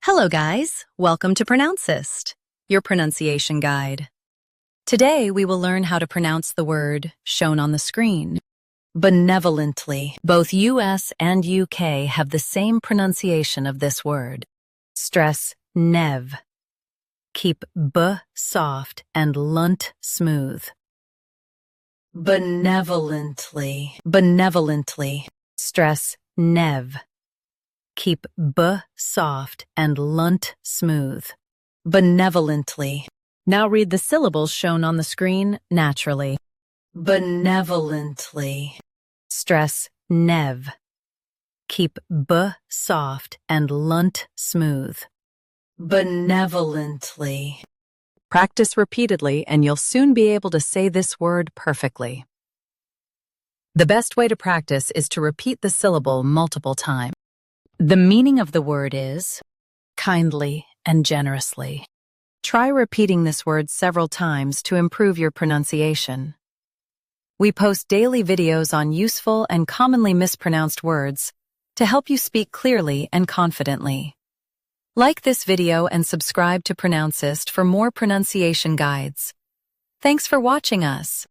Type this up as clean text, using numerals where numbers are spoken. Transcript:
Hello guys, welcome to Pronouncist, your pronunciation guide. Today we will learn how to pronounce the word shown on the screen. Benevolently. Both US and UK have the same pronunciation of this word. Stress nev. Keep b soft and lunt smooth. Benevolently. Benevolently. Stress nev. Keep b soft and lunt smooth. Benevolently. Now read the syllables shown on the screen naturally. Benevolently. Stress nev. Keep b soft and lunt smooth. Benevolently. Practice repeatedly and you'll soon be able to say this word perfectly. The best way to practice is to repeat the syllable multiple times. The meaning of the word is kindly and generously. Try repeating this word several times to improve your pronunciation. We post daily videos on useful and commonly mispronounced words to help you speak clearly and confidently. Like this video and subscribe to Pronouncist for more pronunciation guides. Thanks for watching us.